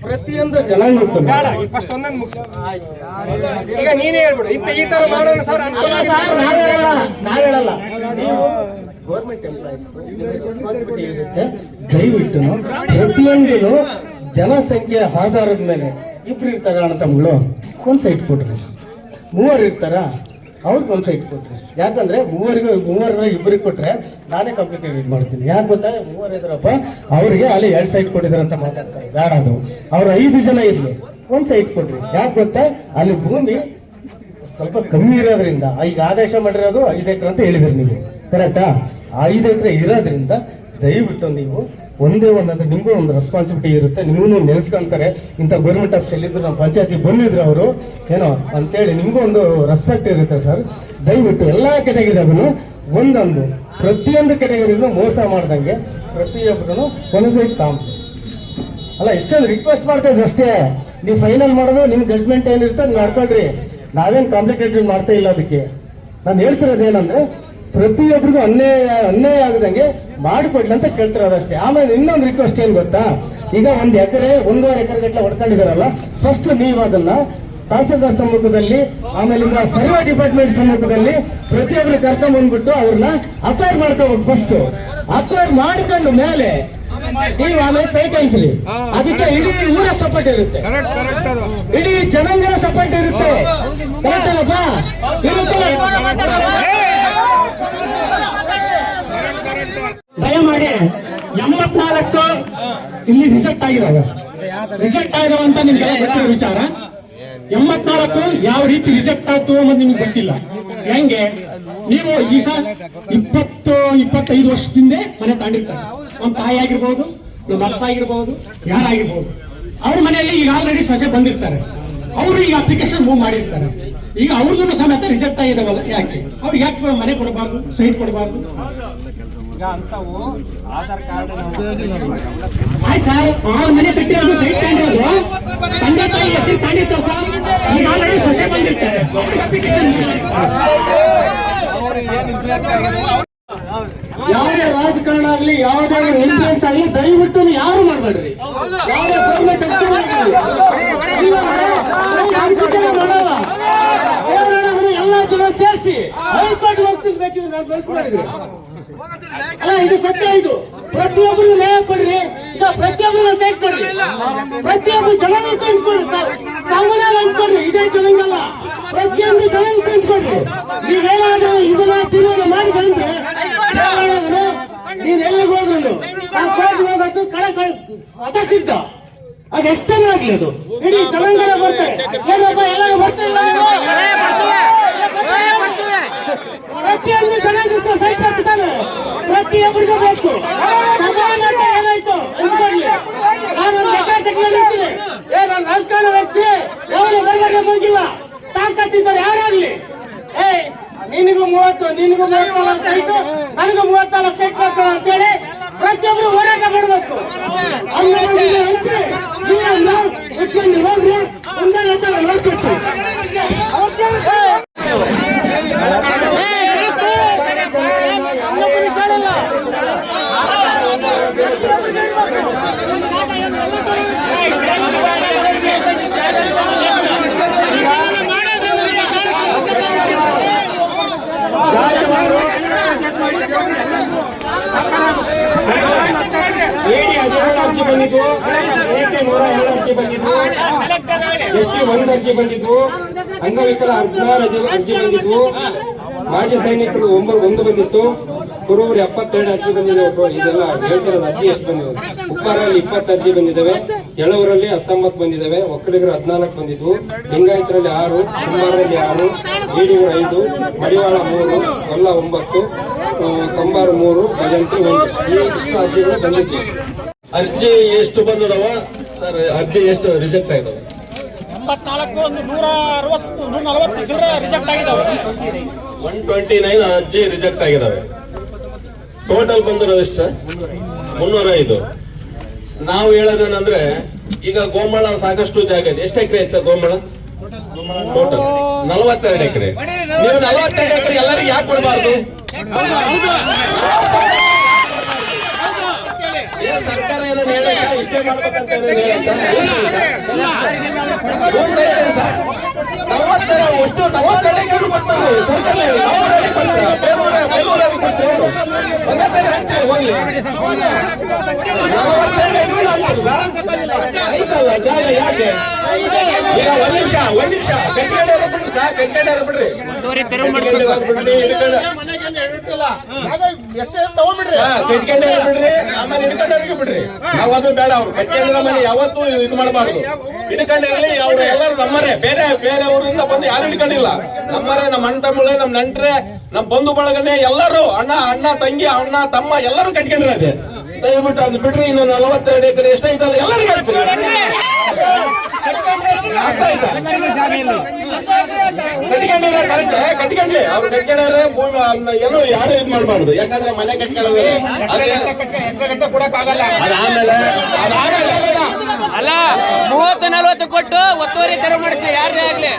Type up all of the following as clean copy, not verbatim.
ಪ್ರತಿಯೊಂದು ಜನಾಂಗ ಫಸ್ಟ್ ಒಂದೊಂದು ಮುಗಿಸು. ಈಗ ನೀನೇ ಹೇಳ್ಬಿಡು, ಈ ತರ ಮಾಡೋಣ ಸರ್. ನಾವ್ ಹೇಳಲ್ಲ, ನೀವು ಗೌರ್ಮೆಂಟ್ ಎಂಪ್ಲಾಯೀಸ್ ರೆಸ್ಪಾನ್ಸಿಬಿಲಿಟಿ ಇರುತ್ತೆ. ದಯವಿಟ್ಟು ಪ್ರತಿಯೊಂದು ಜನಸಂಖ್ಯೆ ಆಧಾರದ ಮೇಲೆ ಇಬ್ರು ಇರ್ತಾರ ಅಣ್ಣ ತಮ್ಮಗಳು, ಒಂದ್ ಸೈಟ್ ಕೊಡ್ರಿ. ಮೂವರು ಇರ್ತಾರ, ಅವ್ರಿಗೆ ಒಂದು ಸೈಟ್ ಕೊಟ್ರಿ. ಯಾಕಂದ್ರೆ ಮೂವರಿಗೆ ಇಬ್ಬರಿಗೆ ಕೊಟ್ರೆ ನಾನೇ ಕಾಂಪ್ಲಿಕೇಟೆಡ್ ಮಾಡ್ತೀನಿ. ಯಾಕೆ ಗೊತ್ತಾ, ಮೂವರು ಇದ್ರಪ್ಪ ಅವ್ರಿಗೆ ಅಲ್ಲಿ 2 ಸೈಟ್ ಕೊಟ್ಟಿದ್ದಾರೆ ಅಂತ ಮಾತಾಡ್ತಾರೆ. ಬೇಡ, ಅದು ಅವ್ರು 5 ಜನ ಇರ್ಲಿ, ಒಂದು ಸೈಟ್ ಕೊಡ್ರಿ. ಯಾಕೆ ಗೊತ್ತಾ, ಅಲ್ಲಿ ಭೂಮಿ ಸ್ವಲ್ಪ ಕಮ್ಮಿ ಇರೋದ್ರಿಂದ ಈಗ ಆದೇಶ ಮಾಡಿರೋದು 5 ಎಕರೆ ಅಂತ ಹೇಳಿದ್ರಿ ನೀವು, ಕರೆಕ್ಟಾ? 5 ಎಕರೆ ಇರೋದ್ರಿಂದ ದಯವಿಟ್ಟು ನೀವು ಒಂದೇ ಒಂದಂದ್ರೆ ನಿಮ್ಗೂ ಒಂದು ರೆಸ್ಪಾನ್ಸಿಬಿಲಿಟಿ ಇರುತ್ತೆ. ನಿಮ್ಗೂ ನೆನೆಸ್ಕೊಂತಾರೆ, ಇಂಥ ಗೌರ್ಮೆಂಟ್ ಆಫೀಸಲ್ಲಿ ಇದ್ರು ನಮ್ಮ ಪಂಚಾಯತಿ ಬಂದಿದ್ರು ಅವರು ಏನೋ ಅಂತೇಳಿ ನಿಮ್ಗೂ ಒಂದು ರೆಸ್ಪೆಕ್ಟ್ ಇರುತ್ತೆ ಸರ್. ದಯವಿಟ್ಟು ಎಲ್ಲಾ ಕೆಟಗರಿಗೂ ಒಂದೊಂದು, ಪ್ರತಿಯೊಂದು ಕೆಟಗರಿಗೂ ಮೋಸ ಮಾಡ್ದಂಗೆ ಪ್ರತಿಯೊಬ್ಬರು ಒಂದು ಸೈಡ್ ಅಲ್ಲ, ಇಷ್ಟೊಂದು ರಿಕ್ವೆಸ್ಟ್ ಮಾಡ್ತಾ ಇದ್ರು ಅಷ್ಟೇ. ನೀವು ಫೈನಲ್ ಮಾಡೋದು ನಿಮ್ ಜಡ್ಜ್ಮೆಂಟ್ ಏನಿರುತ್ತೆ ಅದು ನಡ್ಕೊಳ್ರಿ. ನಾವೇನು ಕಾಂಪ್ಲಿಕೇಟೆಡ್ ಮಾಡ್ತಾ ಇಲ್ಲ. ಅದಕ್ಕೆ ನಾನು ಹೇಳ್ತಿರೋದೇನಂದ್ರೆ ಪ್ರತಿಯೊಬ್ಬರಿಗೂ ಅನ್ಯಾಯ ಆಗದಂಗೆ ಮಾಡಿಕೊಡ್ಲಿ ಅಂತ ಕೇಳ್ತಿರೋದಷ್ಟೇ. ಆಮೇಲೆ ಇನ್ನೊಂದು ರಿಕ್ವೆಸ್ಟ್ ಏನ್ ಗೊತ್ತಾ, ಈಗ 1 ಎಕರೆ 1.5 ಎಕರೆ ಗಟ್ಟಲೆ ಹೊಡ್ಕೊಂಡಿದಾರಲ್ಲ, ಫಸ್ಟ್ ನೀವು ಅದನ್ನ ತಹಸೀಲ್ದಾರ್ ಸಮ್ಮುಖದಲ್ಲಿ, ಆಮೇಲೆ ಸರ್ವೆ ಡಿಪಾರ್ಟ್ಮೆಂಟ್ ಸಮ್ಮುಖದಲ್ಲಿ ಪ್ರತಿಯೊಬ್ಬರು ಕರ್ಕೊಂಡ್ ಬಂದ್ಬಿಟ್ಟು ಅವ್ರನ್ನ ಅಕ್ವೈರ್ ಮಾಡ್ಕೋಬೇಕು. ಫಸ್ಟ್ ಅಕ್ವೈರ್ ಮಾಡ್ಕೊಂಡು ಮೇಲೆ ನೀವು ಆಮೇಲೆ ಸೈಟ್ ಹಂಚಲಿ. ಅದಕ್ಕೆ ಇಡೀ ಊರ ಸಪೋರ್ಟ್ ಇರುತ್ತೆ, ಇಡೀ ಜನಾಂಗದ ಸಪೋರ್ಟ್ ಇರುತ್ತೆ. ಕರೆಕ್ಟ್ ಅಲ್ಲಪ್ಪ? ದಯಮಾಡಿ 84 ಇಲ್ಲಿ ರಿಜೆಕ್ಟ್ ಆಗಿದಾವೆ. ರಿಜೆಕ್ಟ್ ಆಗಿದಾವ ಅಂತ ನಿಮ್ಗೆ ಗೊತ್ತಿರೋ ವಿಚಾರ. 84 ಯಾವ ರೀತಿ ರಿಜೆಕ್ಟ್ ಆಗ್ತು ಅನ್ನೋದು ನಿಮ್ಗೆ ಗೊತ್ತಿಲ್ಲ. ಹೆಂಗೆ ನೀವು ಈ 20-25 ವರ್ಷದಿಂದ ಮನೆ ತಾಂಡಿರ್ತಾರೆ. ನಮ್ಮ ತಾಯಿ ಆಗಿರ್ಬೋದು, ನಮ್ಮ ಅಪ್ಪ ಆಗಿರ್ಬೋದು, ಯಾರಾಗಿರ್ಬೋದು, ಅವ್ರ ಮನೆಯಲ್ಲಿ ಈಗ ಆಲ್ರೆಡಿ ಸೊಸೆ ಬಂದಿರ್ತಾರೆ. ಅವರು ಈಗ ಅಪ್ಲಿಕೇಶನ್ ಮೂವ್ ಮಾಡಿರ್ತಾರೆ. ಈಗ ಅವ್ರಿಗೂ ಸಮೇತ ರಿಜೆಕ್ಟ್ ಆಗಿದಾವಲ್ಲ, ಯಾಕೆ ಅವ್ರಿಗೆ ಯಾಕೆ ಮನೆ ಕೊಡಬಾರ್ದು, ಸೈಟ್ ಕೊಡಬಾರ್ದು? ಆಧಾರ್ ಕಾರ್ಡ್ ಆಯ್ತು ಸರ್, ಅವ್ರ ಮನೆ ಕಟ್ಟಿರೋದು ಸೈಟ್ ತಾಂಡಿರೋದು ತಂದೆ ತಾಯಿ ಹೆಸರು ತಾಂಡಿರ್ತಾರೆ ಸರ್. ಈಗ ಆಲ್ರೆಡಿ ಸೊಸೆ ಬಂದಿರ್ತಾರೆ. ಯಾವುದೇ ರಾಜಕಾರಣ ಆಗ್ಲಿ, ಯಾವುದೇ ಇನ್ಫ್ಲೂಯೆನ್ಸ್ ಆಗ್ಲಿ ದಯವಿಟ್ಟು ಯಾರು ಮಾಡಬೇಡ್ರಿ. ಯಾವುದೇ ಗೌರ್ಮೆಂಟ್ ಮಾಡಲ್ಲ. ಎಲ್ಲ ಜನ ಸೇರಿಸಿ ಹೈಕೋರ್ಟ್ ಹೋಗ್ತೀನಿ ಬೇಕಿದ್ರೆ ನಾವು ಬೆಳೆಸ್ ಮಾಡಿದ್ರಿ ಅಲ್ಲ, ಇದು ಸತ್ಯ. ಇದು ಪ್ರತಿಯೊಬ್ಬರಿಗೂ ನ್ಯಾಯ ಕೊಡ್ರಿ. ಈಗ ಪ್ರತಿಯೊಬ್ಬರಿಗೂ ಸೈಟ್ ಕೊಡ್ರಿ, ಪ್ರತಿಯೊಬ್ಬರು ಜನಾಂಗ ಹಂಚ್ಕೊಡ್ರಿ ಸರ್. ಸಂವಿಧಾನ ಹಂಚ್ಕೊಡ್ರಿ, ಇದೇ ಜನಾಂಗಲ್ಲ, ಪ್ರತಿಯೊಂದು ಜನಾಂಗ ಹಂಚ್ಕೊಡ್ರಿ. ನೀವೇನಾದ್ರೂ ಇದನ್ನ ತೀರ್ಮಾನ ಮಾಡಿ ಬಂದ್ರೆ ನೀನ್ ಎಲ್ಲಿಗೆ ಹೋದ್ರು ಕೋರ್ಟ್ ಹೋಗೋದು ಕಡೆ ಸಿದ್ಧ. ಅದೆಷ್ಟೇ ಆಗ್ಲಿ, ಅದು ಇಡೀ ಜನಾಂಗನ ಬರ್ತಾರೆ. ಏನಪ್ಪ ಎಲ್ಲರೂ ಬರ್ತಿಲ್ಲ, ಪ್ರತಿಯೊಂದು ಜನಾಂಗಕ್ಕೂ ಸೈಟ್ ಹಾಕ್ತಾನೆ. ಪ್ರತಿಯೊಬ್ಬರಿಗೂ ಬೇಕು. ಏನಾಯ್ತು ಅಂದ್ಕೊಡ್ಲಿ. ನಾನೊಂದು ನಿಂತೀನಿ, ನಾನು ರಾಜಕಾರಣ ವ್ಯಕ್ತಿ, ಯಾರು ಬೆಳಗ್ಗೆ ಹೋಗಿಲ್ಲ. ತಾಕತ್ತಿದ್ದಾರೆ ಯಾರಾಗ್ಲಿ, ನಿನಗೂ 30 ನಿನಗೂ 34 ಸೈಟು, ನನಗೂ 34 ಸೈಟ್ ಬೇಕು ಅಂತೇಳಿ ಪ್ರತಿಯೊಬ್ಬರು ಹೋರಾಟ ಮಾಡಬೇಕು. ಹೋಗ್ರಿ ಒಂದೇ ನೋಡ್ಕೊಟ್ಟು ಅರ್ಜಿ ಬಂದಿದ್ದು, AK 102 ಅರ್ಜಿ ಬಂದಿದ್ದು, ST 1 ಅರ್ಜಿ ಬಂದಿದ್ದು, ಅಂಗವಿಕಲ 16 ಅರ್ಜಿ ಬಂದಿದ್ದು, ಮಾಜಿ ಸೈನಿಕರು 1 ಬಂದಿತ್ತು, ಕುರುಬರು 72 ಅರ್ಜಿ ಬಂದಿದೆ. ಇದೆಲ್ಲ ಹೇಳ್ತಿರೋದು ಅರ್ಜಿ ಎಷ್ಟು ಬಂದಿದೆ. ಉಪ್ಪಾರಲ್ಲಿ 20 ಅರ್ಜಿ ಬಂದಿದ್ದಾವೆ, ಎಳವರಲ್ಲಿ 19 ಬಂದಿದ್ದಾವೆ, ಒಕ್ಕಲಿಗರು 14 ಬಂದಿದ್ವು, ಲಿಂಗಾಯತರಲ್ಲಿ 6, ಕುಂಬಾರಲ್ಲಿ 6, ಬೀಡಿಗರು 5, ಮಡಿವಾಳ 3, ಕೊಲ್ಲ 9, ಕಂಬಾರು 3, ಭಜಂತಿ 1. ಈ ಅರ್ಜಿಗಳು ಬಂದಿದ್ವು. ಅರ್ಜಿ ಎಷ್ಟು ಬಂದದವ ಸರ್? ಅರ್ಜಿ ಎಷ್ಟು ರಿಜೆಕ್ಟ್ ಆಗಿದಾವೆ? 84, 160, 140 ರಿಜೆಕ್ಟ್ ಆಗಿದಾವೆ. 129 ಅರ್ಜಿ ರಿಜೆಕ್ಟ್ ಆಗಿದಾವೆ. ಟೋಟಲ್ ಬಂದಿರೋದು ಎಷ್ಟು ಸರ್? 305. ನಾವು ಹೇಳೋದೇನಂದ್ರೆ, ಈಗ ಗೋಮಾಳ ಸಾಕಷ್ಟು ಜಾಗ ಇದೆ. ಎಷ್ಟು ಎಕರೆ ಐತೆ ಸರ್ ಗೋಮಾಳ? ಟೋಟಲ್ 42 ಎಕರೆ. ನೀವು 42 ಎಕರೆ ಎಲ್ಲರಿಗೂ ಯಾಕೆ ಕೊಡಬಾರ್ದು? ಸರ್ಕಾರ ಏನೋ ಹೇಳಿದ್ರೆ ಇಷ್ಟೇ ಮಾಡ್ಬೇಕಂತ ಏನಿದೆ ಅಂತ ರೂಲ್ಸ್ ಐತೆ ಸರ್. 40 ಕೊಡ್ತಾರೆ ಸರ್ಕಾರ, ಬೇಲೂರಲ್ಲಿ ಕೊಟ್ಟರು ಒಂದೇ ಸರಿ ಹಂಚ್ರಿ ಹೋಗ್ಲಿ. 42 ಹಂಚ್ರಿ ಸರ್, ಐತಲ್ಲ ಜಾಗ ಯಾಕೆ? ಈಗ ಒಂದ್ ನಿಮಿಷ ಕಟ್ಕೊಂಡವ್ರು ಬಿಡ್ರಿ ಸರ್, ಕಟ್ಕೊಂಡವ್ರು ಬಿಡ್ರಿ ಬಿಡ್ರಿ, ಆಮೇಲೆ ಹಿಡ್ಕೊಂಡವ್ರಿಗೆ ಬಿಡ್ರಿ. ನಾವ್ ಅದು ಬೇಡ, ಅವ್ರು ಕಟ್ಕೊಂಡಿರೋ ಮನೆ ಯಾವತ್ತೂ ಇದು ಮಾಡಬಾರ್ದು. ಹಿಡ್ಕೊಂಡಿರ್ಲಿ, ಅವ್ರು ಎಲ್ಲರೂ ನಮ್ಮರೇ, ಬೇರೆ ಊರಿಂದ ಬಂದು ಯಾರು ಹಿಡ್ಕೊಂಡಿಲ್ಲ. ನಮ್ಮರೇ, ನಮ್ಮ ಅಣ್ಣ ತಮ್ಮಳೆ, ನಮ್ ನೆಂಟ್ರೆ, ನಮ್ ಬಂಧು ಬಳಗನೆ ಎಲ್ಲರೂ, ಅಣ್ಣ ತಂಗಿ, ಅಣ್ಣ ತಮ್ಮ ಎಲ್ಲರೂ ಕಟ್ಕೊಂಡಿರೋದೆ. ದಯವಿಟ್ಟು ಅದು ಬಿಡ್ರಿ. ಇನ್ನು 42 ಎಕರೆ ಎಷ್ಟೈತಲ್ಲ ಎಲ್ಲರಿಗೂ ಕಟ್ಕೊಂಡ್ಲಿ. ಅವ್ರು ಕಟ್ಕೊಂಡ್ರೆ ಏನೋ ಯಾರು ಇದು ಮಾಡ್ಬಾರ್ದು. ಯಾಕಂದ್ರೆ ಮನೆ ಕಟ್ಕೊಳ್ಳೋದು ಅಲ್ಲ 30-40 ಕೊಟ್ಟು ಒತ್ತುವರಿ ತೆರವು ಮಾಡಿಸ್ಲಿ ಯಾರದೇ ಆಗ್ಲಿ.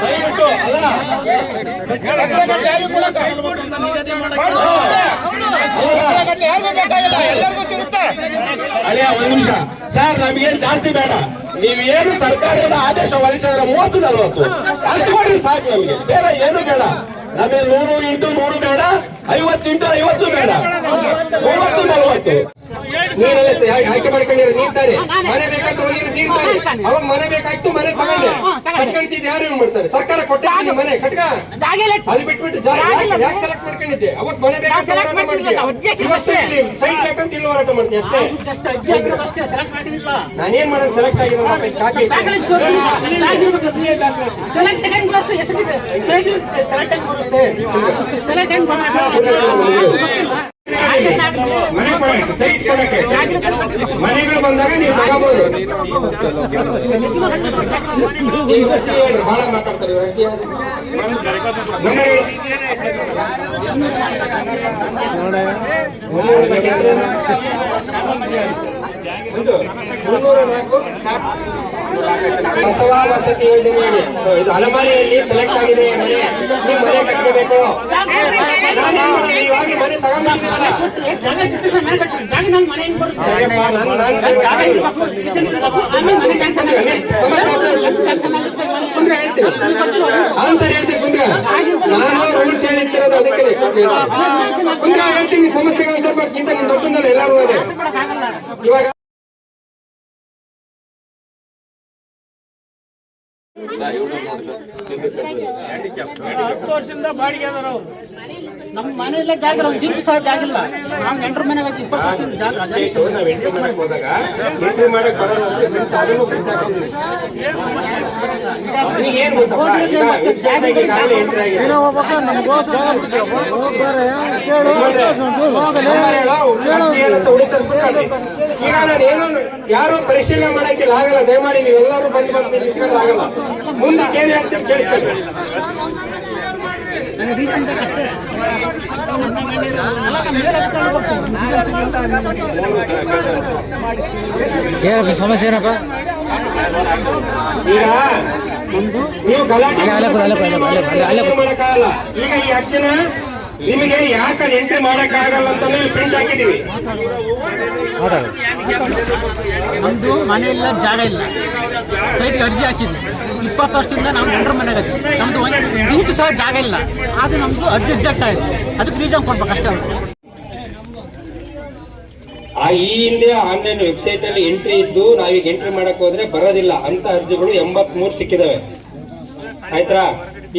ದಯವಿಟ್ಟು ಅಳಿಯ ಒಂದ್ ನಿಮಿಷ ಸರ್, ನಮಗೇನ್ ಜಾಸ್ತಿ ಬೇಡ. ನೀವೇನು ಸರ್ಕಾರದ ಆದೇಶ ಹೊರಡಿಸಿದ್ರೆ 30-40 ಅಷ್ಟು ಕೊಡ್ರಿ ಸಾಕು ನಮಗೆ, ಬೇರೆ ಏನು ಬೇಡ. ನಮಗೆ 100 × 100 ಬೇಡ, 50 × 50 ಬೇಡ, 30-40. ನೀನೆಲ್ಲ ಆಯ್ಕೆ ಮಾಡ್ಕೊಂಡಿರೋ ನೀನ್ ತಾನೆ. ಮನೆ ಬೇಕಂತ ಹೋಗಿರೋ ನೀನ್ ತಾನೆ. ಅವಾಗ ಮನೆ ಬೇಕಾಯ್ತು, ಮನೆ ತಗೊಂಡೆ ಕಟ್ಕೊಂತಿದ್ದೆ. ಯಾರು ಏನ್ ಮಾಡ್ತಾರೆ? ಸರ್ಕಾರ ಕೊಟ್ಟಿದ್ದೆ ಮನೆ ಕಟ್ಕ, ಅದು ಬಿಟ್ಬಿಟ್ಟು ಯಾಕೆ ಸೆಲೆಕ್ಟ್ ಮಾಡ್ಕೊಂಡಿದ್ದೆ? ಅವತ್ತು ಮನೆ ಬೇಕಂತ ಹೋರಾಟ ಮಾಡಿದ್ದೆ, ಇವತ್ತೇ ಸೈಟ್ ಬೇಕಂತ ಇಲ್ಲಿ ಹೋರಾಟ ಮಾಡ್ತೀವಿ ಅಷ್ಟೇ. ನಾನೇನ್ ಮಾಡೋದು? ಸೆಲೆಕ್ಟ್ ಆಗಿರೋ ಮನೆ ಕೊಡಕ್ಕೆ, ಸೈಟ್ ಕೊಡಕ್ಕೆ, ಮನೆಗಳು ಬಂದಾಗ ನೀವು ತಗೋಬಹುದು. ಬಹಳ ಮಾತಾಡ್ತಾರೆ ಬಸವ ವಸತಿ ಯೋಜನೆ ಇದು ಅಲಮಾರಿಯಲ್ಲಿ ಸೆಲೆಕ್ಟ್ ಆಗಿದೆ ಮನೆ. ನೀವು ಮನೆ ಕಟ್ಟಬೇಕು. ಮನೆ ತಗೊಂಡಿದ್ದೀರಲ್ಲ, ನಾನು ರೂಲ್ಸ್ ಹೇಳಿರ್ತಿರೋದು ಅದಕ್ಕೆ ಹೇಳ್ತೀನಿ. ಸಮಸ್ಯೆಗಳು ಸ್ವಲ್ಪ ಗಿಂತ ನಿಮ್ ದೊಡ್ಡದಲ್ಲ ಎಲ್ಲರೂ ಇದೆ. ಇವಾಗ 10 ವರ್ಷದಿಂದ ಬಾಡಿಗೆ ಅದಾರ ಅವ್ರು. ನಮ್ಮ ಮನೆಯಲ್ಲ ಜಾಗ, ಜಿಂಕು ಸಹ ಜಾಗ ಇಲ್ಲ. ನಾವು ನೆಂಟ್ರ ಮನೆಗೆ 20 ವರ್ಷದಿಂದ ಜಾಗ ನಾವು ಎಂಟ್ರಿ ಮಾಡಕ್ ಹೋದಾಗ ಎಂಟ್ರಿ ಮಾಡಕ್ ಬರೋದು ಏನ್ ಈಗ ನಾನು ಏನೋ ಯಾರು ಪರಿಶೀಲನೆ ಮಾಡಕ್ಕಿಲ್ಲ, ಆಗಲ್ಲ. ದಯಮಾಡಿ ನೀವೆಲ್ಲರೂ ಬಂದು ನಿಲ್ಸ್ಕೊಂಡ್ರೆ ಆಗಲ್ಲ. ಮುಂದಕ್ಕೆ ಏನ್ ಹೇಳ್ತೀವಿ ಕೇಳಿಸ್ಕೊಳ್ಳಿ. ಏನಪ್ಪ ಸಮಸ್ಯೆ? ಏನಪ್ಪ ಈಗ ನೀವು ಗಲಾಟೆ ಮಾಡಕ್ಕಾಗಲ್ಲ. ಈಗ ಈ ಅರ್ಜಿನ ನಿಮಗೆ ಯಾಕೆ ಎಂಟ್ರಿ ಮಾಡಕ್ಕಾಗಲ್ಲ ಅಂತಾನೆ ಪ್ರಿಂಟ್ ಹಾಕಿದೀವಿ. ನಮ್ದು ಮನೆಯಲ್ಲ ಜಾಗ ಇಲ್ಲ, ಸೈಟ್ಗೆ ಅರ್ಜಿ ಹಾಕಿದ್ವಿ. 20 ವರ್ಷದಿಂದ ನಾವು ನೆಂಟ್ರ ಮನೆಗೆ ನಮ್ದು ಜಿಂಕು ಸಹ ಜಾಗ ಇಲ್ಲ. ಅದು ನಮ್ದು ಅರ್ಜಿ ರಿಜೆಕ್ಟ್ ಆಯ್ತು. ಅದಕ್ಕೆ ರೀಸನ್ ಕೊಡ್ಬೇಕು ಅಷ್ಟೇ. ಈ ಹಿಂದೆ ಆನ್ಲೈನ್ ವೆಬ್ಸೈಟ್ ಅಲ್ಲಿ ಎಂಟ್ರಿ ಇದ್ದು ನಾವೀಗ ಎಂಟ್ರಿ ಮಾಡಕ್ ಹೋದ್ರೆ ಬರೋದಿಲ್ಲ ಅಂತ ಅರ್ಜಿಗಳು 83 ಸಿಕ್ಕಿದಾವೆ. ಆಯ್ತಾ?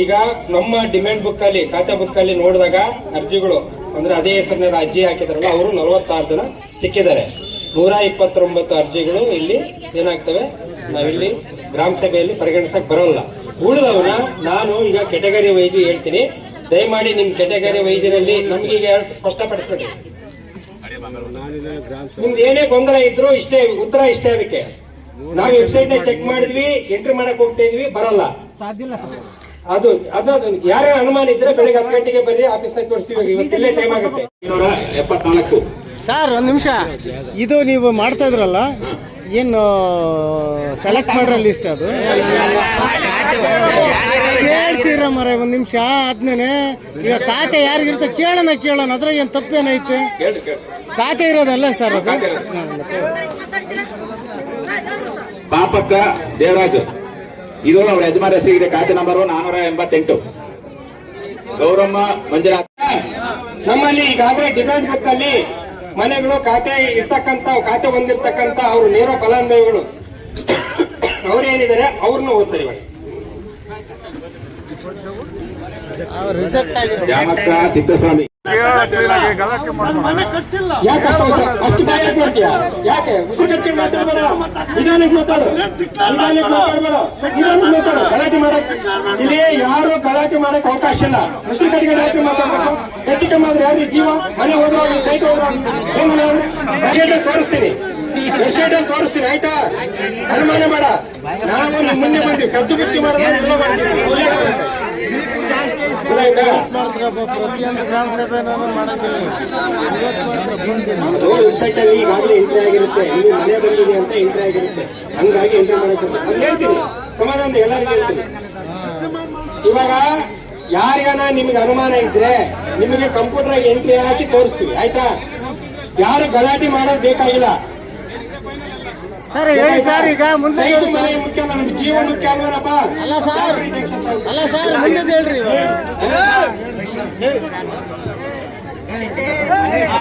ಈಗ ನಮ್ಮ ಡಿಮ್ಯಾಂಡ್ ಬುಕ್ ಅಲ್ಲಿ, ಖಾತಾ ಬುಕ್ ಅಲ್ಲಿ ನೋಡಿದಾಗ ಅರ್ಜಿಗಳು ಅಂದ್ರೆ ಅದೇ ಹೆಸರಿನ ಅರ್ಜಿ ಹಾಕಿದಾರಲ್ಲ ಅವರು 46 ಜನ ಸಿಕ್ಕಿದ್ದಾರೆ. 129 ಅರ್ಜಿಗಳು ಇಲ್ಲಿ ಏನಾಗ್ತವೆ, ನಾವಿಲ್ಲಿ ಗ್ರಾಮ ಸಭೆಯಲ್ಲಿ ಪರಿಗಣಿಸಕ್ ಬರೋಲ್ಲ. ಉಳಿದವನ್ನ ನಾನು ಈಗ ಕೆಟಗರಿ ವೈದ್ಯ ಹೇಳ್ತೀನಿ. ದಯಮಾಡಿ ನಿಮ್ ಕೆಟಗರಿ ವೈದ್ಯರಲ್ಲಿ ನಮ್ಗೆ ಈಗ ಸ್ಪಷ್ಟಪಡಿಸ್ಬೇಡಿ. ನಿಮ್ದು ಏನೇ ಗೊಂದಲ ಇದ್ರು ಇಷ್ಟೇ ಉತ್ತರ, ಇಷ್ಟೇ. ಅದಕ್ಕೆ ನಾವು ವೆಬ್ಸೈಟ್ ಚೆಕ್ ಮಾಡಿದ್ವಿ, ಎಂಟ್ರಿ ಮಾಡಕ್ ಹೋಗ್ತಾ ಇದ್ವಿ, ಬರಲ್ಲ. ಅದು ಯಾರ ಅನುಮಾನ ಇದ್ರೆ ಬೆಳಿಗ್ಗೆ 10 ಗಂಟೆಗೆ ಬರ್ರಿ, ಆಫೀಸ್ನಾಗ ತೋರಿಸ್ತೀವಿ. ಇವತ್ತಿಲ್ಲೇ ಟೈಮ್ ಆಗುತ್ತೆ. 274. ಸರ್ ಒಂದ್ ನಿಮಿಷ, ಇದು ನೀವು ಮಾಡ್ತಾ ಇದ್ರಲ್ಲ, ಏನು ಸೆಲೆಕ್ಟ್ ಮಾಡಿರೋ ಲಿಸ್ಟ್ ಅದು ಕೇಳ್ತೀರ ಮರ ಒಂದ್ ನಿಮಿಷ ಆದ್ಮೇಲೆ ಈಗ ಖಾತೆ ಯಾರಿಗಿರುತ್ತೆ ಕೇಳೋಣ ಅದ್ರ ಏನ್ ತಪ್ಪೇನೈತೆ ಖಾತೆ ಇರೋದಲ್ಲ ಸರ್ ಅದು ಪಾಪಕ್ಕ ದೇವರಾಜು ಇದು ಅವರ ಯಜಮಾನ ಹೆಸರಿಗಿದೆ. ಖಾತೆ ನಂಬರ್ 488. ಗೌರಮ್ಮ ಮಂಜುನಾಥ್. ನಮ್ಮಲ್ಲಿ ಈಗಾಗಲೇ ಡಿಮ್ಯಾಂಡ್ ಬುಕ್ ಅಲ್ಲಿ ಮನೆಗಳು ಖಾತೆ ಇರ್ತಕ್ಕಂತ ಖಾತೆ ಹೊಂದಿರ್ತಕ್ಕಂತ ಅವರು ನೇರ ಫಲಾನುಭವಿಗಳು ಅವ್ರೇನಿದ್ದಾರೆ ಅವ್ರನ್ನ ಓದ್ತಾರೆ ಇವಾಗ. ಜಾಮಕ್ಕ ತಿಪ್ಪಸ್ವಾಮಿ. ಯಾಕೆ ಅಷ್ಟು ಭಯ ಮಾಡ್ತೀಯಾ? ಯಾಕೆ ಉಸಿರು ಕಟ್ಕೊಂಡು ಮಾತಾಡ್ಬೇಡ, ನಿಧಾನಕ್ಕೆ ಮಾತಾಡು, ಗಲಾಟೆ ಮಾಡಕ್ ಇಲ್ಲಿ ಯಾರು ಗಲಾಟೆ ಮಾಡಕ್ ಅವಕಾಶ ಇಲ್ಲ. ಉಸಿರು ಕಟ್ಕೊಂಡು ಯಾಕೆ ಮಾತಾಡ್ಬೇಕು? ಹೆಚ್ಚು ಕಮ್ಮಿ ಆದ್ರೆ ಯಾರು ಜೀವ ಮನೆ ಹೋದ್ರು ಸೈಟ್ ಹೋದ್ರು ತೋರಿಸ್ತೀನಿ, ವೆಬ್ಸೈಟಲ್ಲಿ ತೋರಿಸ್ತೀನಿ ಆಯ್ತಾ? ಅನುಮಾನ ಬೇಡ. ನಾವು ನಿಮ್ ಮುಂದೆ ಬಂದ್ವಿ, ಕದ್ದು ಬಿಚ್ಚಿ ಮಾಡಿದ್ರೆ ಎಲ್ಲ ಮಾಡ್ತೀವಿ. ಪ್ರತಿಯೊಂದು ಗ್ರಾಮ ಸಭೆ ನಮ್ದು ವೆಬ್ಸೈಟ್ ಅಲ್ಲಿ ಈಗಾಗಲೇ ಎಂಟ್ರಿ ಆಗಿರುತ್ತೆ, ನೀವು ಮನೆ ಬಂದಿದೆ ಅಂತ ಎಂಟ್ರಿ ಆಗಿರುತ್ತೆ, ಹಂಗಾಗಿ ಎಂಟ್ರಿ ಮಾಡಕ್ಕೆ ಅದು ಹೇಳ್ತೀನಿ ಸಮಾಧಾನ ಎಲ್ಲರಿಗೂ ಹೇಳ್ತೀನಿ. ಇವಾಗ ಯಾರಿಗಾನ ನಿಮ್ಗೆ ಅನುಮಾನ ಇದ್ರೆ ನಿಮಗೆ ಕಂಪ್ಯೂಟರ್ ಎಂಟ್ರಿ ಹಾಕಿ ತೋರಿಸ್ತೀವಿ ಆಯ್ತಾ? ಯಾರು ಗಲಾಟೆ ಮಾಡೋದು ಬೇಕಾಗಿಲ್ಲ ಸರ್. ಹೇಳಿ ಸರ್, ಈಗ ಮುಂದೆ ಹೇಳಿ ಮನೆ ಸರ್. ಮುಖ್ಯ, ನಮ್ಗೆ ಜೀವ ಮುಖ್ಯ ಅಲ್ವೇನಪ್ಪ? ಅಲ್ಲ ಸರ್ ಮುಂದೆ ಹೇಳ್ರಿ